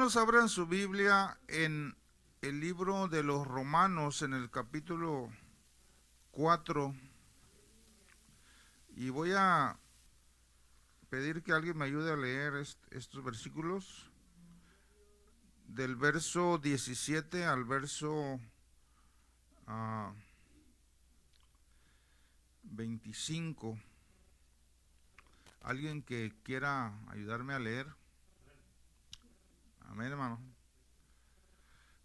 hermanos abran su Biblia en el libro de los Romanos, en el capítulo 4, y voy a pedir que alguien me ayude a leer estos versículos, del verso 17 al verso 25. ¿Alguien que quiera ayudarme a leer? Amén, hermano.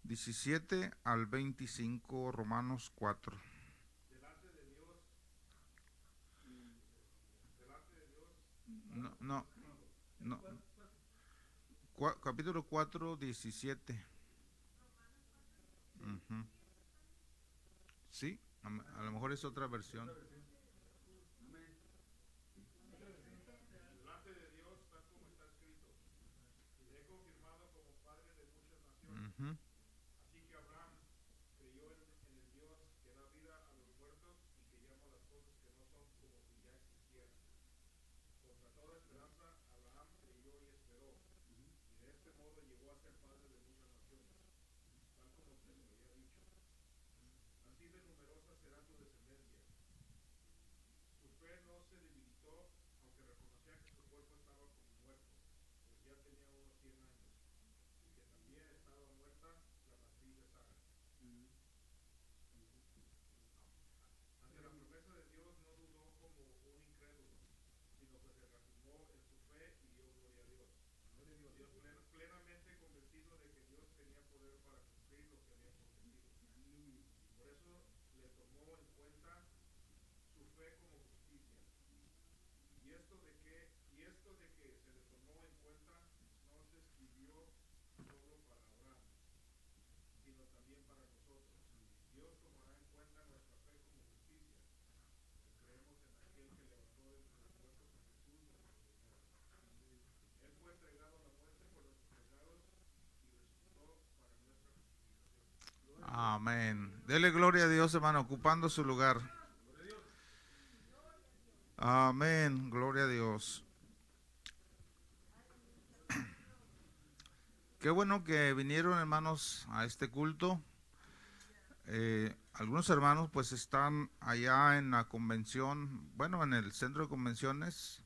17 al 25, Romanos 4. No, no, no. Capítulo 4, 17. Ujú. Sí, a lo mejor es otra versión. Ujú. Amén. Dele gloria a Dios, hermano, ocupando su lugar. Amén. Gloria a Dios. Qué bueno que vinieron, hermanos, a este culto. Algunos hermanos pues están allá en la convención, bueno, en el centro de convenciones,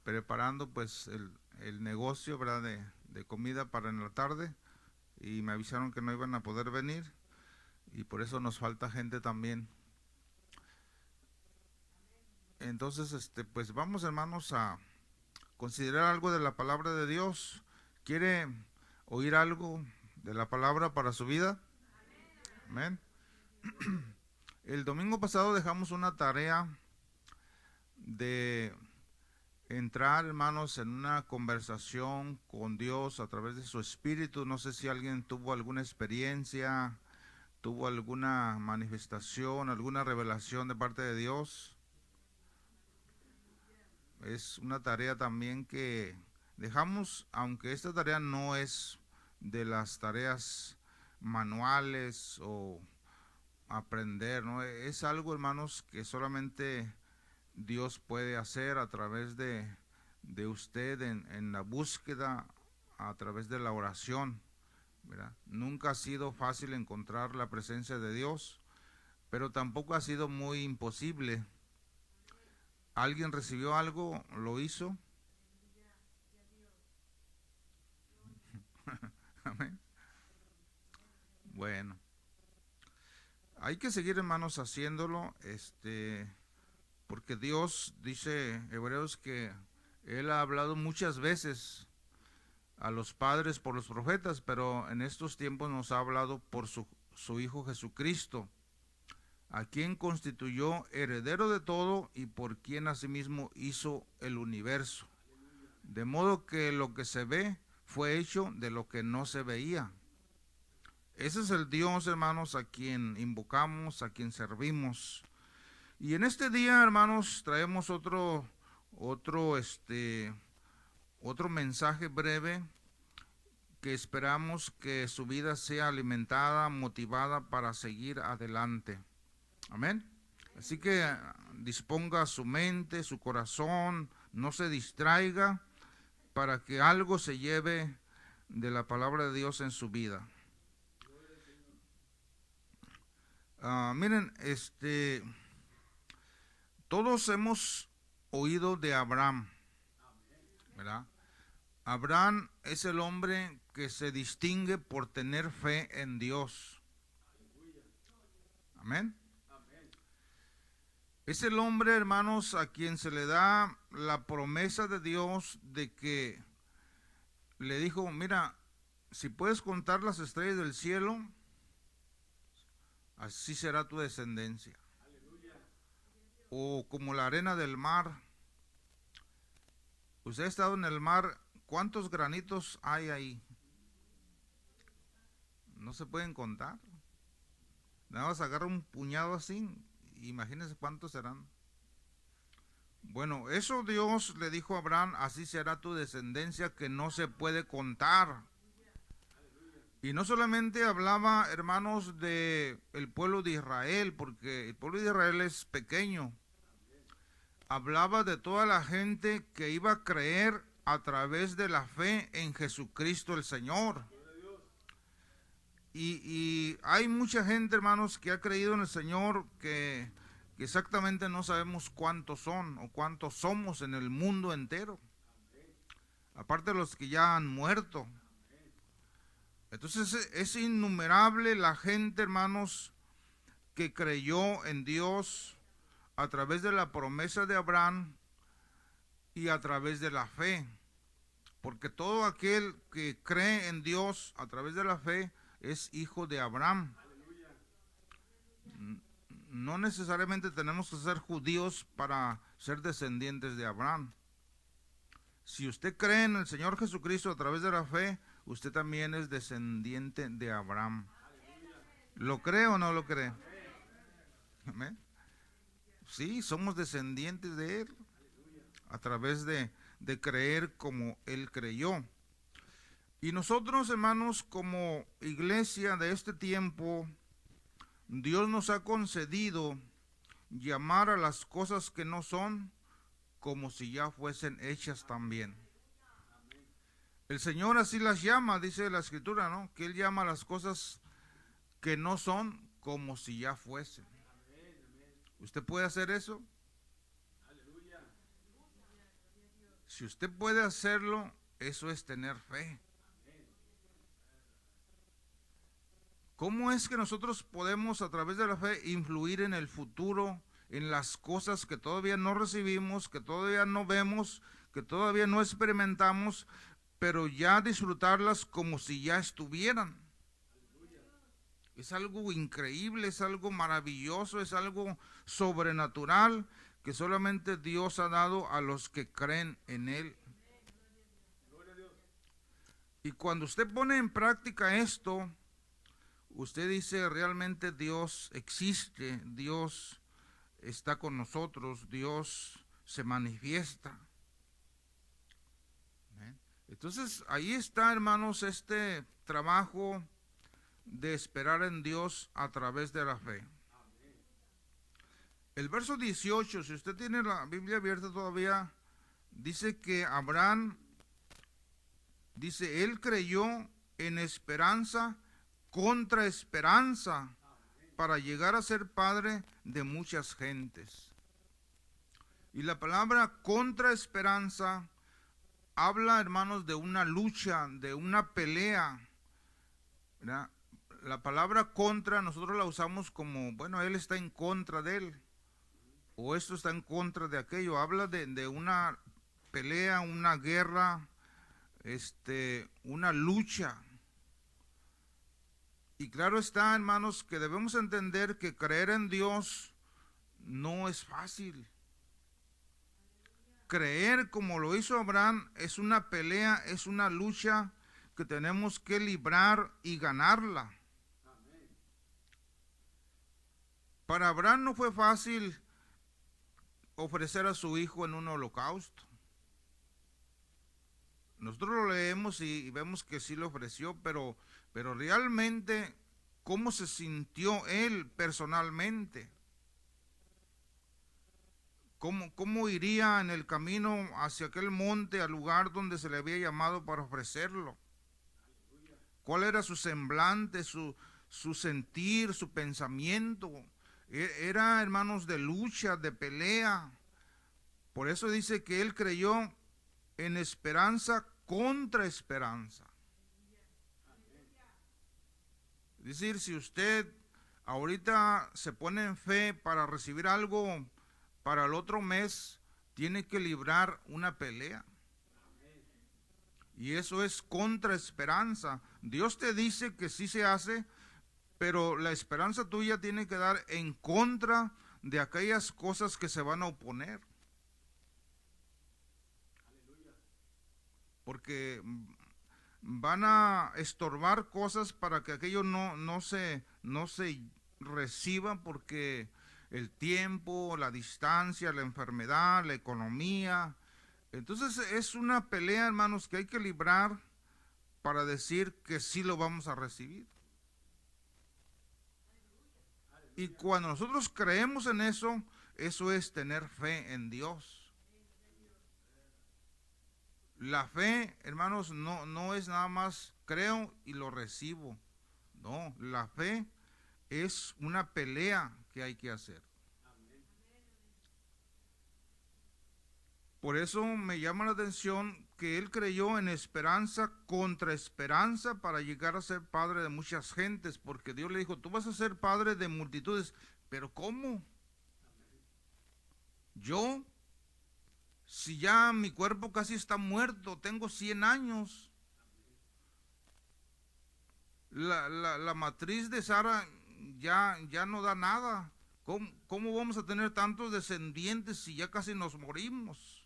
preparando pues el negocio, ¿verdad? De comida para en la tarde, y me avisaron que no iban a poder venir, y por eso nos falta gente también. Entonces, pues vamos, hermanos, a considerar algo de la palabra de Dios. ¿Quiere oír algo de la palabra para su vida? Amén. El domingo pasado dejamos una tarea de entrar, hermanos, en una conversación con Dios a través de su espíritu. No sé si alguien tuvo alguna experiencia, tuvo alguna manifestación, alguna revelación de parte de Dios. Es una tarea también que dejamos, aunque esta tarea no es de las tareas manuales o aprender, ¿no? Es algo, hermanos, que solamente Dios puede hacer a través de usted en la búsqueda, a través de la oración, ¿verdad? Nunca ha sido fácil encontrar la presencia de Dios, pero tampoco ha sido muy imposible. ¿Alguien recibió algo? ¿Lo hizo? Amén. Bueno, hay que seguir, hermanos, haciéndolo, porque Dios, dice Hebreos, que Él ha hablado muchas veces a los padres por los profetas, pero en estos tiempos nos ha hablado por su Hijo Jesucristo, a quien constituyó heredero de todo y por quien asimismo hizo el universo. De modo que lo que se ve fue hecho de lo que no se veía. Ese es el Dios, hermanos, a quien invocamos, a quien servimos. Y en este día, hermanos, traemos otro, otro mensaje breve que esperamos que su vida sea alimentada, motivada para seguir adelante. Amén. Así que disponga su mente, su corazón, no se distraiga, para que algo se lleve de la palabra de Dios en su vida. Miren, todos hemos oído de Abraham, ¿verdad? Abraham es el hombre que se distingue por tener fe en Dios. Amén. Es el hombre, hermanos, a quien se le da la promesa de Dios de que le dijo, mira, si puedes contar las estrellas del cielo, así será tu descendencia. O como la arena del mar. Usted ha estado en el mar, ¿cuántos granitos hay ahí? No se pueden contar. Nada más agarra un puñado así, imagínense cuántos serán. Bueno, eso Dios le dijo a Abraham, así será tu descendencia, que no se puede contar. Y no solamente hablaba, hermanos, de el pueblo de Israel, porque el pueblo de Israel es pequeño. Hablaba de toda la gente que iba a creer a través de la fe en Jesucristo el Señor. Y hay mucha gente, hermanos, que ha creído en el Señor que exactamente no sabemos cuántos son o cuántos somos en el mundo entero. Aparte de los que ya han muerto. Entonces es innumerable la gente, hermanos, que creyó en Dios a través de la promesa de Abraham y a través de la fe. Porque todo aquel que cree en Dios a través de la fe es hijo de Abraham. No necesariamente tenemos que ser judíos para ser descendientes de Abraham. Si usted cree en el Señor Jesucristo a través de la fe, usted también es descendiente de Abraham. ¿Lo cree o no lo cree? ¿Amén? Sí, somos descendientes de Él a través de creer como Él creyó. Y nosotros, hermanos, como iglesia de este tiempo, Dios nos ha concedido llamar a las cosas que no son como si ya fuesen hechas también. El Señor así las llama, dice la Escritura, ¿no? Que Él llama a las cosas que no son como si ya fuesen. ¿Usted puede hacer eso? Si usted puede hacerlo, eso es tener fe. ¿Cómo es que nosotros podemos a través de la fe influir en el futuro, en las cosas que todavía no recibimos, que todavía no vemos, que todavía no experimentamos, pero ya disfrutarlas como si ya estuvieran? Es algo increíble, es algo maravilloso, es algo sobrenatural que solamente Dios ha dado a los que creen en Él. Y cuando usted pone en práctica esto, usted dice, realmente Dios existe, Dios está con nosotros, Dios se manifiesta. Entonces, ahí está, hermanos, este trabajo de esperar en Dios a través de la fe. El verso 18, si usted tiene la Biblia abierta todavía, dice que Abraham, dice, él creyó en esperanza contra esperanza para llegar a ser padre de muchas gentes. Y la palabra contra esperanza habla, hermanos, de una lucha, de una pelea, ¿verdad? La palabra contra nosotros la usamos como, bueno, él está en contra de él, o esto está en contra de aquello. Habla de una pelea, una guerra, una lucha. Y claro está, hermanos, que debemos entender que creer en Dios no es fácil. Creer como lo hizo Abraham es una pelea, es una lucha que tenemos que librar y ganarla. Para Abraham no fue fácil ofrecer a su hijo en un holocausto. Nosotros lo leemos y vemos que sí lo ofreció, pero realmente, ¿cómo se sintió él personalmente? ¿Cómo iría en el camino hacia aquel monte, al lugar donde se le había llamado para ofrecerlo? cuál era su semblante, su sentir, su pensamiento. Era, hermanos, de lucha, de pelea. Por eso dice que él creyó en esperanza contra esperanza. Es decir, si usted ahorita se pone en fe para recibir algo para el otro mes, tiene que librar una pelea. Y eso es contra esperanza. Dios te dice que sí se hace, pero la esperanza tuya tiene que dar en contra de aquellas cosas que se van a oponer. Porque van a estorbar cosas para que aquello no se reciba, porque el tiempo, la distancia, la enfermedad, la economía. Entonces es una pelea, hermanos, que hay que librar para decir que sí lo vamos a recibir. Y cuando nosotros creemos en eso, eso es tener fe en Dios. La fe, hermanos, no es nada más creo y lo recibo. No, la fe es una pelea que hay que hacer. Por eso me llama la atención que él creyó en esperanza contra esperanza para llegar a ser padre de muchas gentes, porque Dios le dijo, tú vas a ser padre de multitudes. Pero ¿cómo? Yo, si ya mi cuerpo casi está muerto, tengo 100 años. La matriz de Sara ya no da nada. ¿Cómo vamos a tener tantos descendientes si ya casi nos morimos?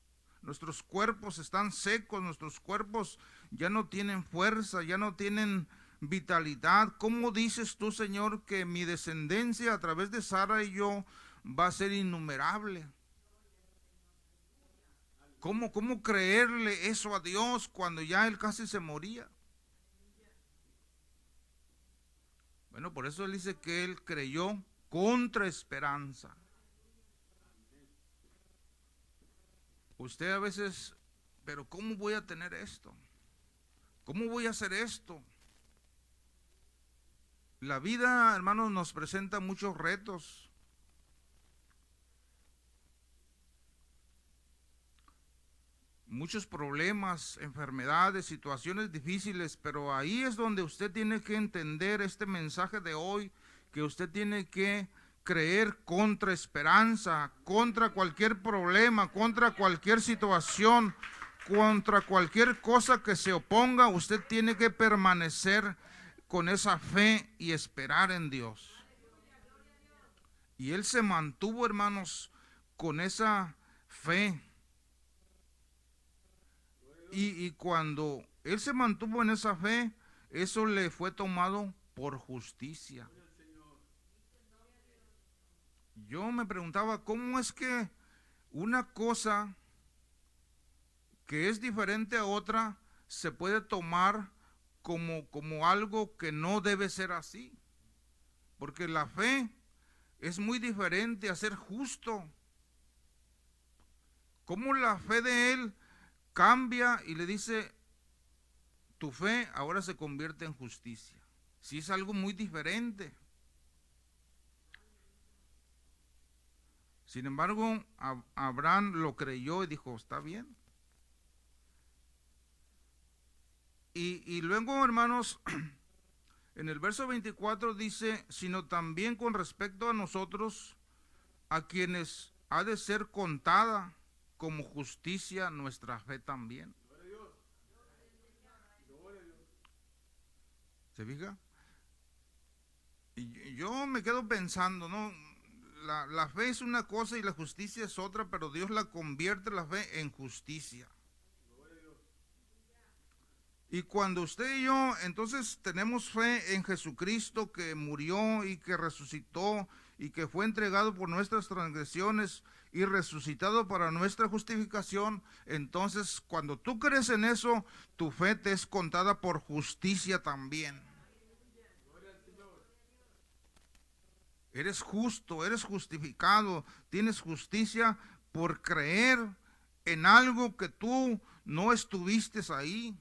Nuestros cuerpos están secos, nuestros cuerpos ya no tienen fuerza, ya no tienen vitalidad. ¿Cómo dices tú, Señor, que mi descendencia a través de Sara y yo va a ser innumerable? ¿Cómo creerle eso a Dios cuando ya él casi se moría? Bueno, por eso él dice que él creyó contra esperanza. Usted a veces, pero ¿cómo voy a tener esto? ¿Cómo voy a hacer esto? La vida, hermanos, nos presenta muchos retos. Muchos problemas, enfermedades, situaciones difíciles, pero ahí es donde usted tiene que entender este mensaje de hoy, que usted tiene que creer contra esperanza, contra cualquier problema, contra cualquier situación, contra cualquier cosa que se oponga. Usted tiene que permanecer con esa fe y esperar en Dios. Y él se mantuvo, hermanos, con esa fe. Y cuando él se mantuvo en esa fe, eso le fue tomado por justicia. Yo me preguntaba, ¿cómo es que una cosa que es diferente a otra se puede tomar como algo que no debe ser así? Porque la fe es muy diferente a ser justo. ¿Cómo la fe de él cambia y le dice, tu fe ahora se convierte en justicia? Si es algo muy diferente. Sin embargo, Abraham lo creyó y dijo, está bien. Y luego, hermanos, en el verso 24 dice, sino también con respecto a nosotros, a quienes ha de ser contada como justicia nuestra fe también. ¿Se fija? Y yo me quedo pensando, ¿no? La fe es una cosa y la justicia es otra, pero Dios la convierte la fe en justicia. Y cuando usted y yo entonces tenemos fe en Jesucristo, que murió y que resucitó y que fue entregado por nuestras transgresiones y resucitado para nuestra justificación, entonces cuando tú crees en eso, tu fe te es contada por justicia también. Eres justo, eres justificado, tienes justicia por creer en algo que tú no estuviste ahí.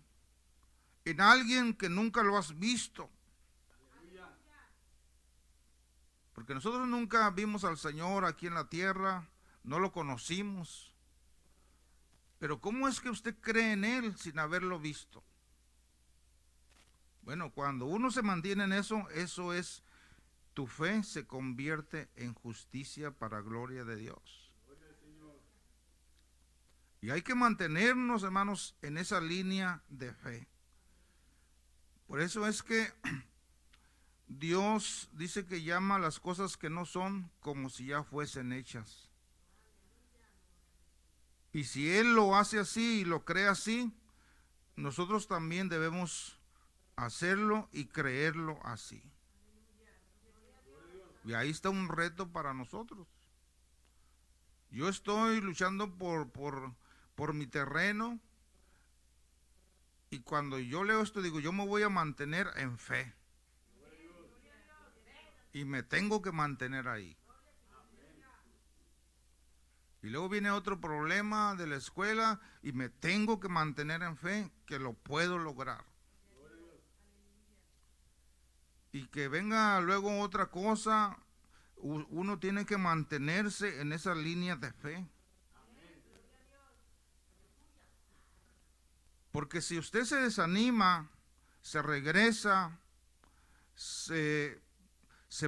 en alguien que nunca lo has visto. Porque nosotros nunca vimos al Señor aquí en la tierra, no lo conocimos. Pero ¿cómo es que usted cree en Él sin haberlo visto? Bueno, cuando uno se mantiene en eso, eso es, tu fe se convierte en justicia para gloria de Dios. Y hay que mantenernos, hermanos, en esa línea de fe. Por eso es que Dios dice que llama las cosas que no son como si ya fuesen hechas. Y si Él lo hace así y lo cree así, nosotros también debemos hacerlo y creerlo así. Y ahí está un reto para nosotros. Yo estoy luchando por mi terreno, y cuando yo leo esto digo, yo me voy a mantener en fe. Y me tengo que mantener ahí. Y luego viene otro problema de la escuela y me tengo que mantener en fe que lo puedo lograr. Y que venga luego otra cosa, uno tiene que mantenerse en esa línea de fe. Porque si usted se desanima, se regresa, se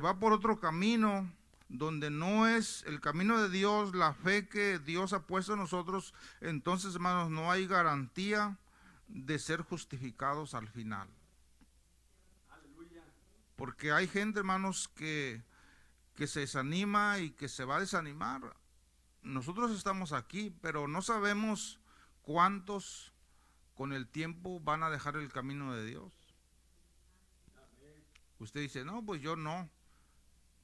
va por otro camino, donde no es el camino de Dios, la fe que Dios ha puesto en nosotros, entonces, hermanos, no hay garantía de ser justificados al final. Porque hay gente, hermanos, que se desanima y que se va a desanimar. Nosotros estamos aquí, pero no sabemos cuántos con el tiempo van a dejar el camino de Dios. Usted dice, no, pues yo no.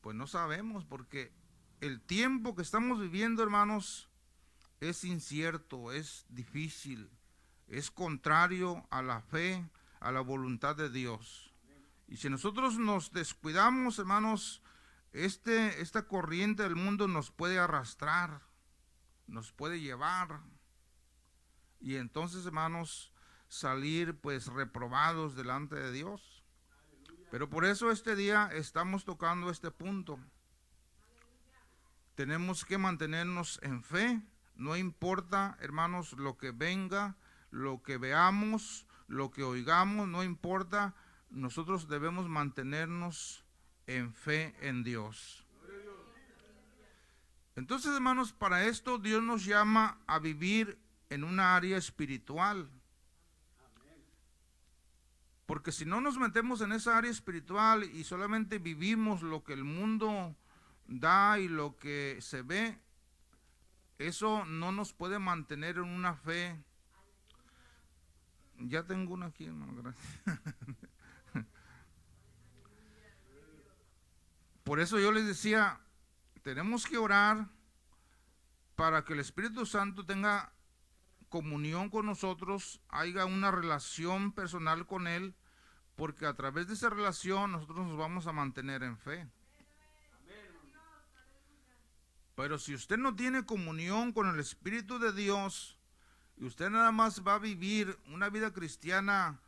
Pues no sabemos, porque el tiempo que estamos viviendo, hermanos, es incierto, es difícil, es contrario a la fe, a la voluntad de Dios. Y si nosotros nos descuidamos, hermanos, esta corriente del mundo nos puede arrastrar, nos puede llevar, y entonces, hermanos, salir pues reprobados delante de Dios. Pero por eso este día estamos tocando este punto. Tenemos que mantenernos en fe, no importa, hermanos, lo que venga, lo que veamos, lo que oigamos, no importa, nosotros debemos mantenernos en fe en Dios. Entonces, hermanos, para esto Dios nos llama a vivir en una área espiritual. Porque si no nos metemos en esa área espiritual y solamente vivimos lo que el mundo da y lo que se ve, eso no nos puede mantener en una fe. Ya tengo una aquí, hermano, gracias. Por eso yo les decía, tenemos que orar para que el Espíritu Santo tenga comunión con nosotros, haya una relación personal con Él, porque a través de esa relación nosotros nos vamos a mantener en fe. Pero si usted no tiene comunión con el Espíritu de Dios y usted nada más va a vivir una vida cristiana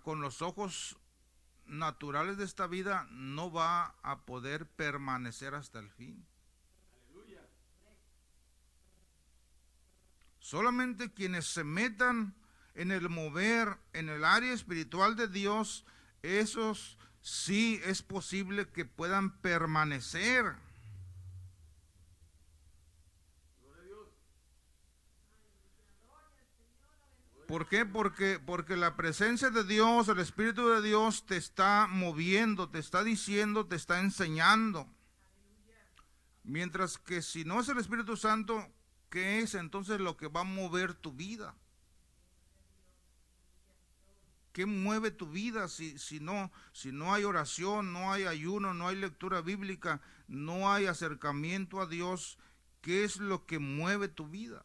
con los ojos naturales de esta vida, no va a poder permanecer hasta el fin. Solamente quienes se metan en el mover, en el área espiritual de Dios, esos sí es posible que puedan permanecer. ¿Por qué? Porque la presencia de Dios, el Espíritu de Dios te está moviendo, te está diciendo, te está enseñando. Mientras que si no es el Espíritu Santo, ¿qué es entonces lo que va a mover tu vida? ¿Qué mueve tu vida si no hay oración, no hay ayuno, no hay lectura bíblica, no hay acercamiento a Dios? ¿Qué es lo que mueve tu vida?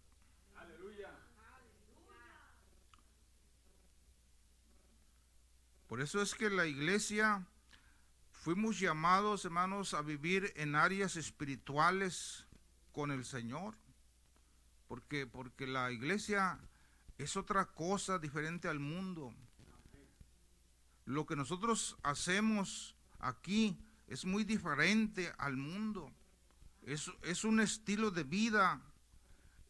Por eso es que la iglesia fuimos llamados, hermanos, a vivir en áreas espirituales con el Señor. Porque la iglesia Es otra cosa diferente al mundo. Lo que nosotros hacemos aquí es muy diferente al mundo. Es un estilo de vida,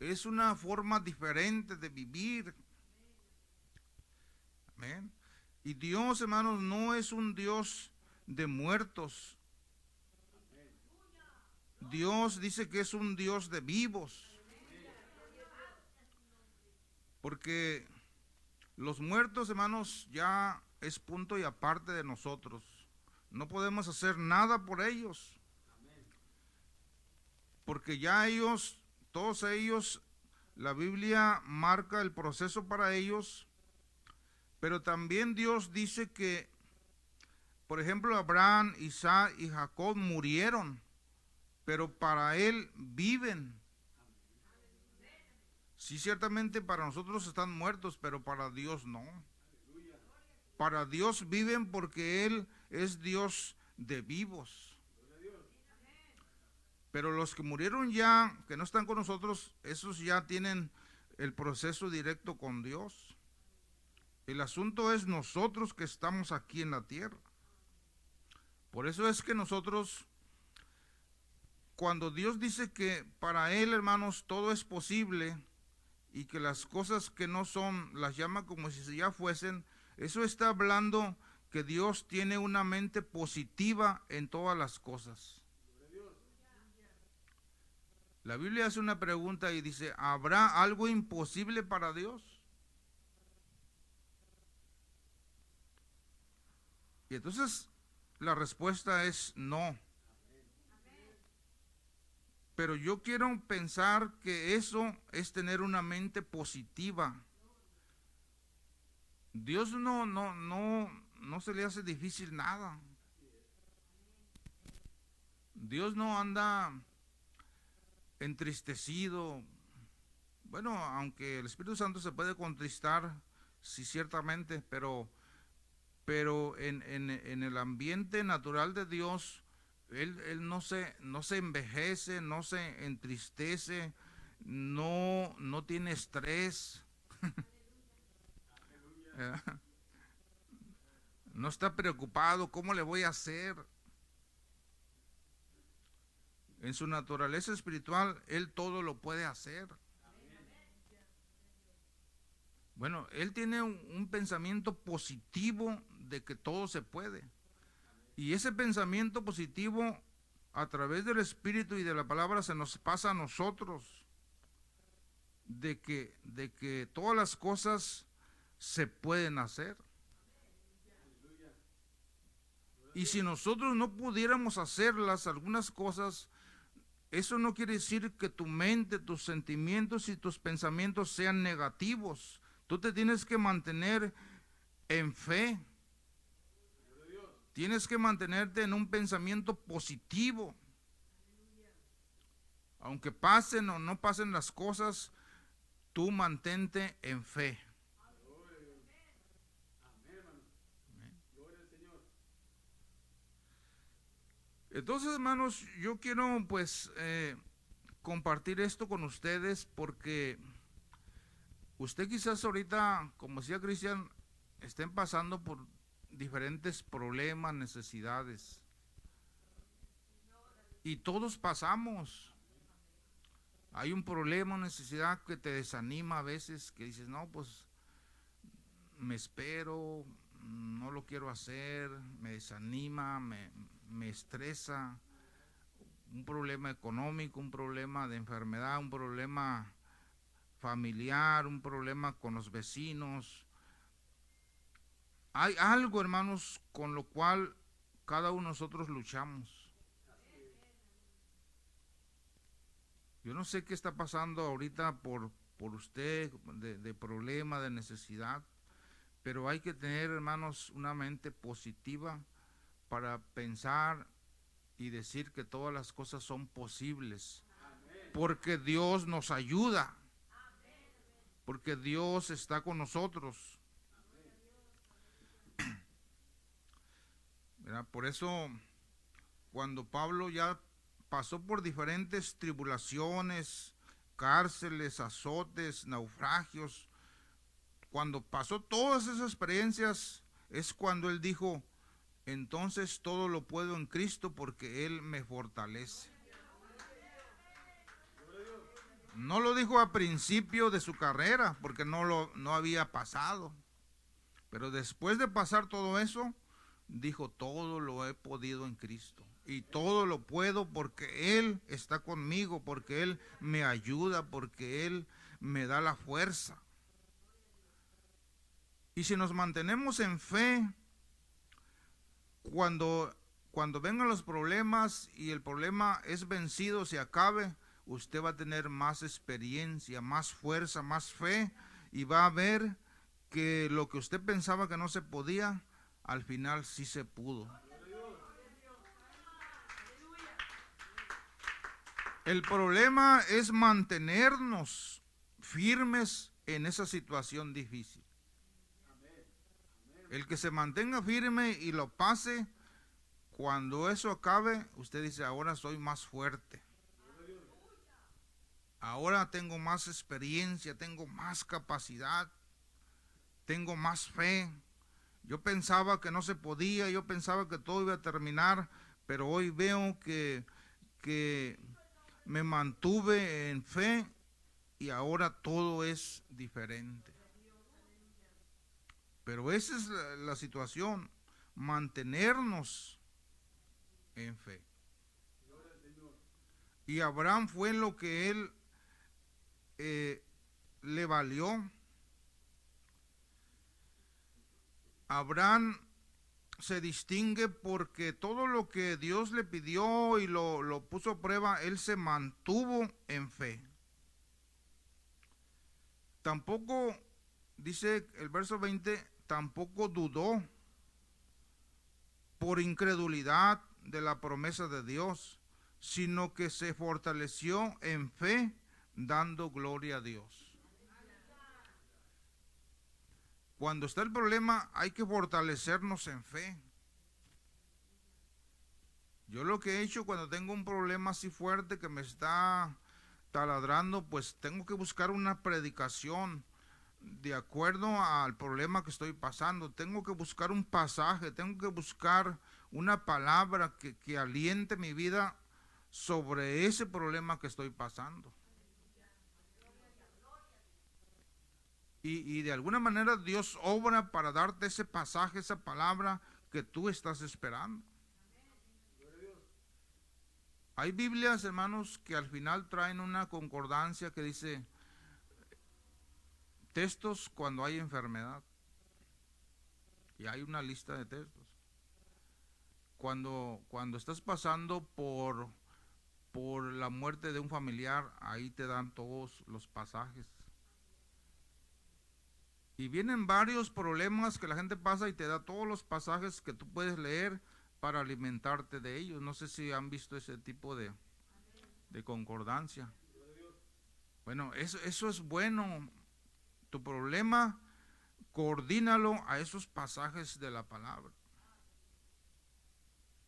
es una forma diferente de vivir. Amén. Y Dios, hermanos, no es un Dios de muertos. Dios dice que es un Dios de vivos. Porque los muertos, hermanos, ya es punto y aparte de nosotros. No podemos hacer nada por ellos. Porque ya ellos, todos ellos, la Biblia marca el proceso para ellos. Pero también Dios dice que, por ejemplo, Abraham, Isaac y Jacob murieron, pero para Él viven. Sí, ciertamente para nosotros están muertos, pero para Dios no. Para Dios viven porque Él es Dios de vivos. Pero los que murieron ya, que no están con nosotros, esos ya tienen el proceso directo con Dios. El asunto es nosotros que estamos aquí en la tierra. Por eso es que nosotros, cuando Dios dice que para Él, hermanos, todo es posible y que las cosas que no son las llama como si ya fuesen, eso está hablando que Dios tiene una mente positiva en todas las cosas. La Biblia hace una pregunta y dice, ¿habrá algo imposible para Dios? Y entonces la respuesta es no. Pero yo quiero pensar que eso es tener una mente positiva. Dios no se le hace difícil nada. Dios no anda entristecido. Bueno, aunque el Espíritu Santo se puede contristar, sí, ciertamente, pero en el ambiente natural de Dios, Él no se envejece, no se entristece, no tiene estrés. No está preocupado, ¿cómo le voy a hacer? En su naturaleza espiritual, Él todo lo puede hacer. Bueno, Él tiene un pensamiento positivo de que todo se puede. Y ese pensamiento positivo, a través del Espíritu y de la palabra, se nos pasa a nosotros. De que todas las cosas se pueden hacer. Y si nosotros no pudiéramos hacerlas, algunas cosas, eso no quiere decir que tu mente, tus sentimientos y tus pensamientos sean negativos. Tú te tienes que mantener en fe. Tienes que mantenerte en un pensamiento positivo. Aunque pasen o no pasen las cosas, tú mantente en fe. Entonces, hermanos, yo quiero pues compartir esto con ustedes porque usted quizás ahorita, como decía Cristian, estén pasando por diferentes problemas, necesidades. Y todos pasamos. Hay un problema, una necesidad que te desanima a veces, que dices, no, pues me espero, no lo quiero hacer, me desanima, me estresa. Un problema económico, un problema de enfermedad, un problema familiar, un problema con los vecinos. Hay algo, hermanos, con lo cual cada uno de nosotros luchamos. Yo no sé qué está pasando ahorita por usted, de problema, de necesidad, pero hay que tener, hermanos, una mente positiva para pensar y decir que todas las cosas son posibles, porque Dios nos ayuda, porque Dios está con nosotros. ¿Verdad? Por eso, cuando Pablo ya pasó por diferentes tribulaciones, cárceles, azotes, naufragios, cuando pasó todas esas experiencias, es cuando él dijo, entonces todo lo puedo en Cristo porque Él me fortalece. No lo dijo a principio de su carrera, porque no había pasado. Pero después de pasar todo eso, dijo, todo lo he podido en Cristo. Y todo lo puedo porque Él está conmigo, porque Él me ayuda, porque Él me da la fuerza. Y si nos mantenemos en fe, cuando vengan los problemas y el problema es vencido, se acabe, usted va a tener más experiencia, más fuerza, más fe, y va a ver que lo que usted pensaba que no se podía, al final sí se pudo. El problema es mantenernos firmes en esa situación difícil. El que se mantenga firme y lo pase, cuando eso acabe, usted dice, ahora soy más fuerte. Ahora tengo más experiencia, tengo más capacidad, tengo más fe. Yo pensaba que no se podía, yo pensaba que todo iba a terminar, pero hoy veo que me mantuve en fe y ahora todo es diferente. Pero esa es la situación, mantenernos en fe. Y Abraham fue lo que él le valió. Abraham se distingue porque todo lo que Dios le pidió y lo puso a prueba, él se mantuvo en fe. Tampoco, dice el verso 20, tampoco dudó por incredulidad de la promesa de Dios, sino que se fortaleció en fe, dando gloria a Dios. Cuando está el problema, hay que fortalecernos en fe. Yo lo que he hecho cuando tengo un problema así fuerte que me está taladrando, pues tengo que buscar una predicación de acuerdo al problema que estoy pasando. Tengo que buscar un pasaje, tengo que buscar una palabra que aliente mi vida sobre ese problema que estoy pasando. Y de alguna manera Dios obra para darte ese pasaje, esa palabra que tú estás esperando. Hay Biblias, hermanos, que al final traen una concordancia que dice textos cuando hay enfermedad. Y hay una lista de textos. Cuando estás pasando por la muerte de un familiar, ahí te dan todos los pasajes. Y vienen varios problemas que la gente pasa y te da todos los pasajes que tú puedes leer para alimentarte de ellos. No sé si han visto ese tipo de concordancia. Bueno, eso es bueno. Tu problema, coordínalo a esos pasajes de la palabra.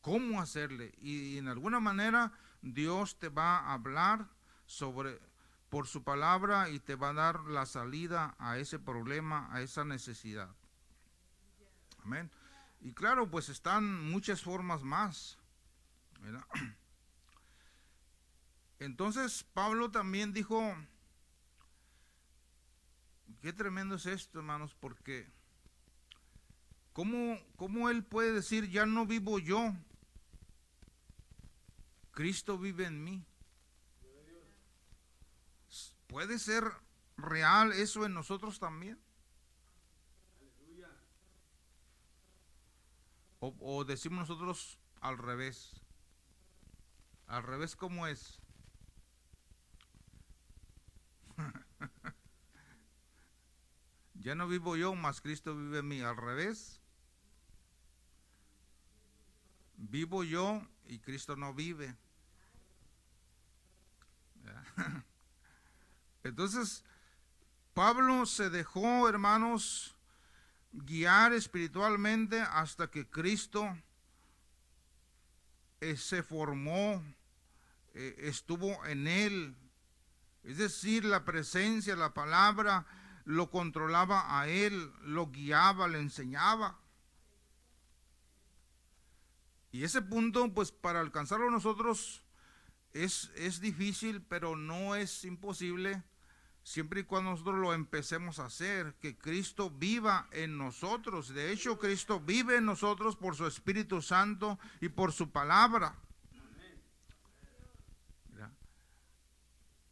¿Cómo hacerle? Y en alguna manera Dios te va a hablar por su palabra y te va a dar la salida a ese problema, a esa necesidad. Amén. Y claro, pues están muchas formas más, ¿verdad? Entonces Pablo también dijo, qué tremendo es esto, hermanos, porque ¿cómo él puede decir, ya no vivo yo, Cristo vive en mí? ¿Puede ser real eso en nosotros también? O decimos nosotros al revés. Al revés, ¿cómo es? Ya no vivo yo, mas Cristo vive en mí. Al revés. Vivo yo y Cristo no vive. Entonces, Pablo se dejó, hermanos, guiar espiritualmente hasta que Cristo se formó, estuvo en él. Es decir, la presencia, la palabra lo controlaba a él, lo guiaba, le enseñaba. Y ese punto, pues para alcanzarlo nosotros es difícil, pero no es imposible, siempre y cuando nosotros lo empecemos a hacer, que Cristo viva en nosotros. De hecho, Cristo vive en nosotros por su Espíritu Santo y por su palabra.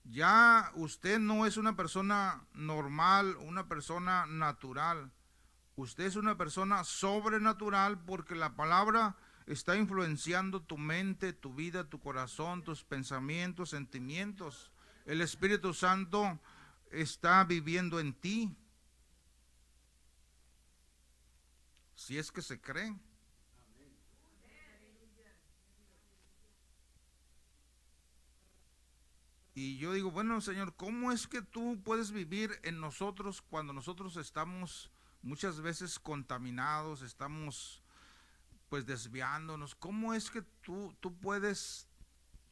Ya usted no es una persona normal, una persona natural. Usted es una persona sobrenatural porque la palabra está influenciando tu mente, tu vida, tu corazón, tus pensamientos, sentimientos. El Espíritu Santo está viviendo en ti, si es que se cree. Y yo digo, bueno, Señor, ¿cómo es que tú puedes vivir en nosotros cuando nosotros estamos muchas veces contaminados, estamos pues desviándonos? ¿Cómo es que tú puedes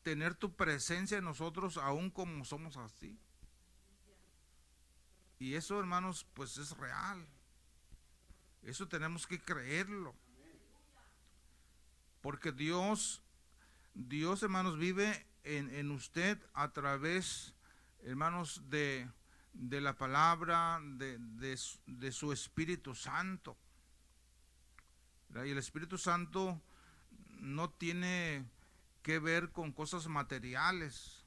tener tu presencia en nosotros aún como somos así? Y eso, hermanos, pues es real. Eso tenemos que creerlo. Porque Dios, hermanos, vive en usted a través, hermanos, de la palabra, de su Espíritu Santo. ¿Verdad? Y el Espíritu Santo no tiene que ver con cosas materiales,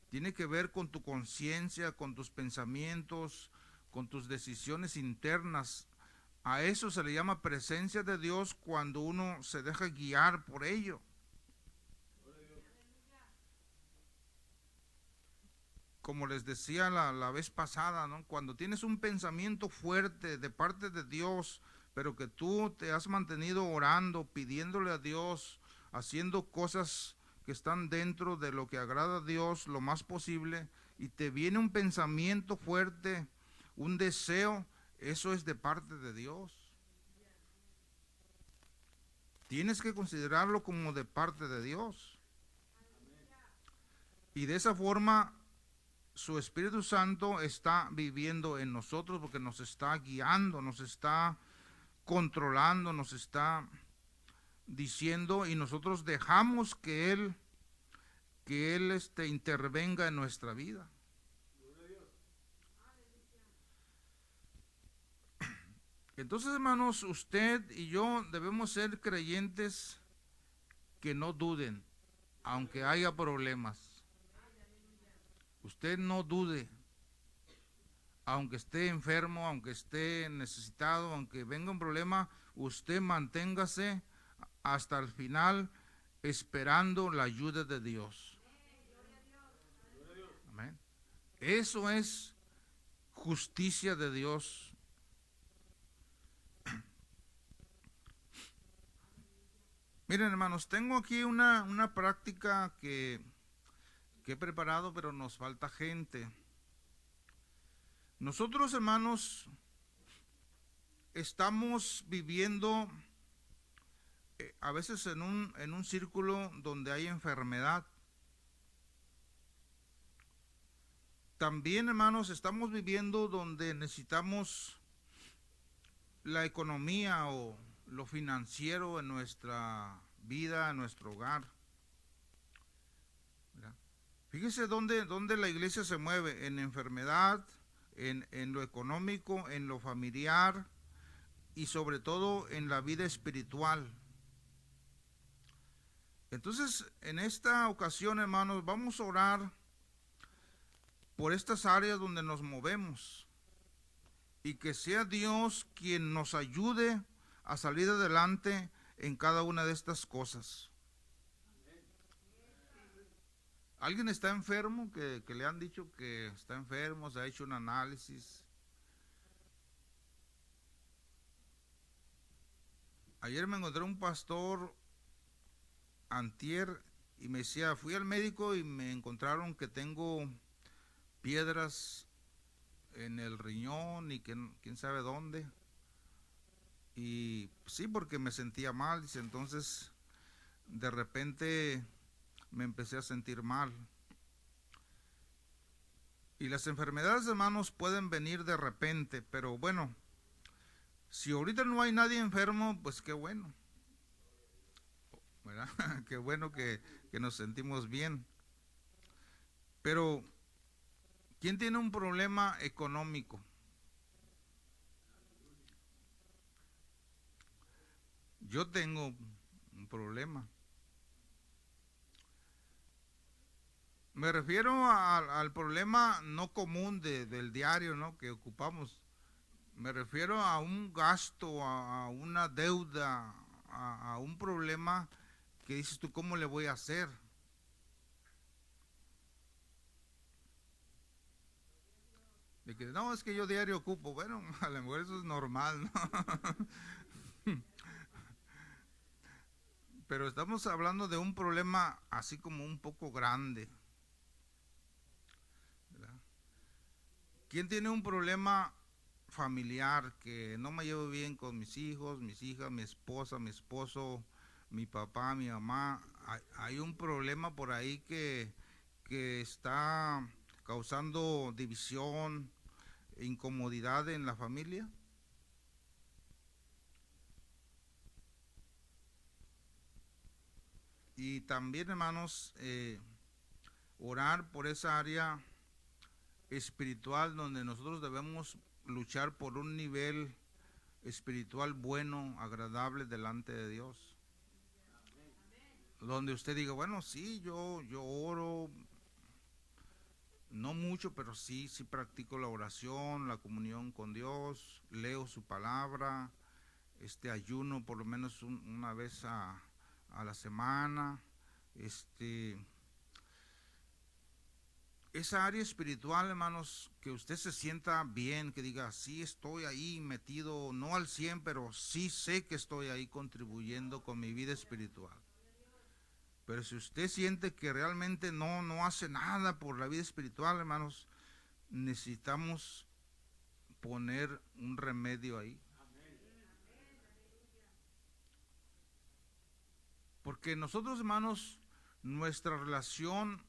tiene que ver con tu conciencia, con tus pensamientos, con tus decisiones internas. A eso se le llama presencia de Dios cuando uno se deja guiar por ello. Como les decía la vez pasada, ¿no? Cuando tienes un pensamiento fuerte de parte de Dios, pero que tú te has mantenido orando, pidiéndole a Dios, haciendo cosas que están dentro de lo que agrada a Dios lo más posible, y te viene un pensamiento fuerte, un deseo, eso es de parte de Dios. Tienes que considerarlo como de parte de Dios. Y de esa forma su Espíritu Santo está viviendo en nosotros porque nos está guiando, nos está controlando, nos está diciendo, y nosotros dejamos que Él intervenga en nuestra vida. Entonces, hermanos, usted y yo debemos ser creyentes que no duden, aunque haya problemas. Usted no dude, aunque esté enfermo, aunque esté necesitado, aunque venga un problema, usted manténgase hasta el final esperando la ayuda de Dios. Amén. Eso es justicia de Dios. Miren, hermanos, tengo aquí una práctica que he preparado, pero nos falta gente. Nosotros, hermanos, estamos viviendo a veces en un círculo donde hay enfermedad. También, hermanos, estamos viviendo donde necesitamos la economía o lo financiero en nuestra vida, en nuestro hogar. ¿Verdad? Fíjese dónde la iglesia se mueve: en enfermedad, en lo económico, en lo familiar y sobre todo en la vida espiritual. Entonces, en esta ocasión, hermanos, vamos a orar por estas áreas donde nos movemos y que sea Dios quien nos ayude a salir adelante en cada una de estas cosas. ¿Alguien está enfermo? Que le han dicho que está enfermo, se ha hecho un análisis. Ayer me encontré un pastor antier y me decía, fui al médico y me encontraron que tengo piedras en el riñón y que quién sabe dónde. Y sí, porque me sentía mal, dice, entonces de repente me empecé a sentir mal. Y las enfermedades, hermanos, pueden venir de repente, pero bueno, si ahorita no hay nadie enfermo, pues qué bueno, ¿verdad? Qué bueno que nos sentimos bien. Pero, ¿quién tiene un problema económico? Yo tengo un problema. Me refiero al problema no común del diario, ¿no?, que ocupamos. Me refiero a un gasto, a una deuda, a un problema que dices tú, ¿cómo le voy a hacer? De que no, es que yo diario ocupo. Bueno, a lo mejor eso es normal, ¿no? Pero estamos hablando de un problema así como un poco grande, ¿verdad? ¿Quién tiene un problema familiar, que no me llevo bien con mis hijos, mis hijas, mi esposa, mi esposo, mi papá, mi mamá? Hay un problema por ahí que está causando división, incomodidad en la familia. Y también, hermanos, orar por esa área espiritual donde nosotros debemos luchar por un nivel espiritual bueno, agradable delante de Dios. Donde usted diga, bueno, sí, yo oro, no mucho, pero sí practico la oración, la comunión con Dios, leo su palabra, ayuno por lo menos una vez a la semana, este, esa área espiritual, hermanos, que usted se sienta bien, que diga, sí estoy ahí metido, no al 100, pero sí sé que estoy ahí contribuyendo con mi vida espiritual. Pero si usted siente que realmente no hace nada por la vida espiritual, hermanos, necesitamos poner un remedio ahí. Porque nosotros, hermanos, nuestra relación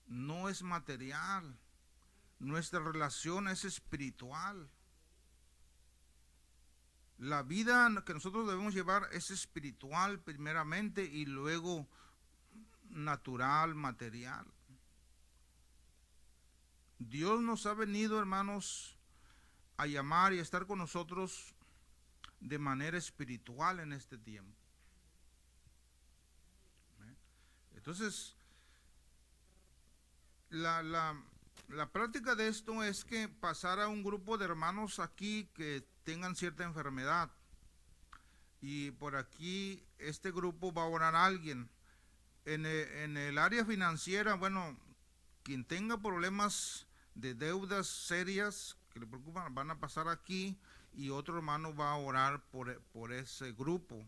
no es material, nuestra relación es espiritual. La vida que nosotros debemos llevar es espiritual primeramente y luego natural, material. Dios nos ha venido, hermanos, a llamar y a estar con nosotros de manera espiritual en este tiempo. Entonces, la práctica de esto es que pasara un grupo de hermanos aquí que tengan cierta enfermedad. Y por aquí este grupo va a orar a alguien. En el área financiera, bueno, quien tenga problemas de deudas serias que le preocupan, van a pasar aquí y otro hermano va a orar por ese grupo.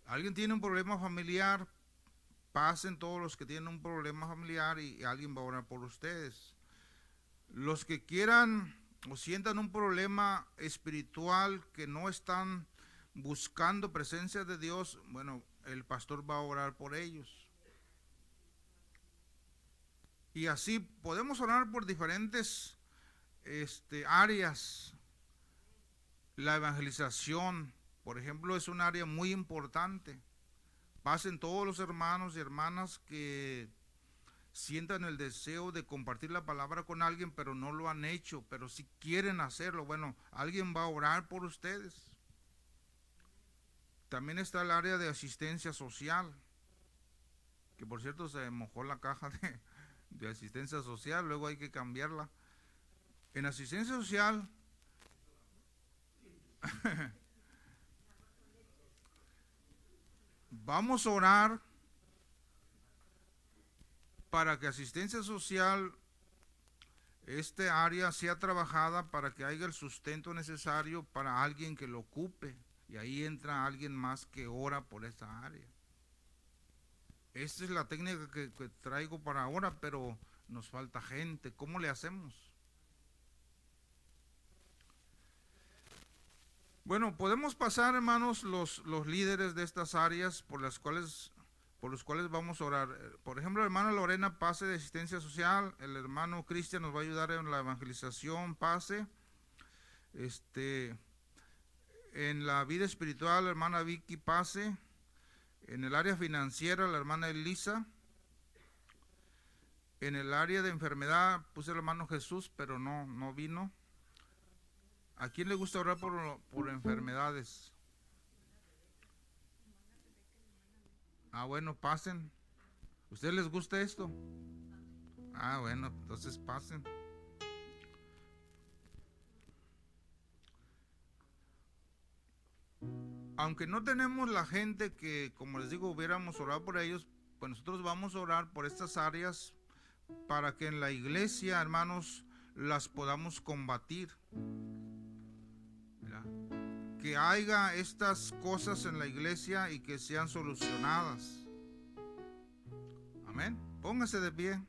Alguien tiene un problema familiar, pasen todos los que tienen un problema familiar y alguien va a orar por ustedes. Los que quieran o sientan un problema espiritual que no están buscando presencia de Dios, bueno, el pastor va a orar por ellos. Y así podemos orar por diferentes áreas. La evangelización, por ejemplo, es un área muy importante. Pasen todos los hermanos y hermanas que sientan el deseo de compartir la palabra con alguien, pero no lo han hecho, pero si quieren hacerlo, bueno, alguien va a orar por ustedes. También está el área de asistencia social, que por cierto se mojó la caja de asistencia social, luego hay que cambiarla. En asistencia social vamos a orar para que asistencia social, área sea trabajada para que haya el sustento necesario para alguien que lo ocupe. Y ahí entra alguien más que ora por esa área. Esta es la técnica que traigo para ahora, pero nos falta gente. ¿Cómo le hacemos? Bueno, podemos pasar, hermanos, los líderes de estas áreas por las cuales por los cuales vamos a orar. Por ejemplo, la hermana Lorena Pase de Asistencia Social, el hermano Cristian nos va a ayudar en la evangelización Pase. En la vida espiritual, la hermana Vicky Pase. En el área financiera, la hermana Elisa. En el área de enfermedad puse el hermano Jesús, pero no vino. ¿A quién le gusta orar por enfermedades? Ah, bueno, pasen. ¿Ustedes les gusta esto? Ah, bueno, entonces pasen. Aunque no tenemos la gente que, como les digo, hubiéramos orado por ellos, pues nosotros vamos a orar por estas áreas para que en la iglesia, hermanos, las podamos combatir. ¿Verdad? Que haya estas cosas en la iglesia y que sean solucionadas. Amén. Póngase de pie.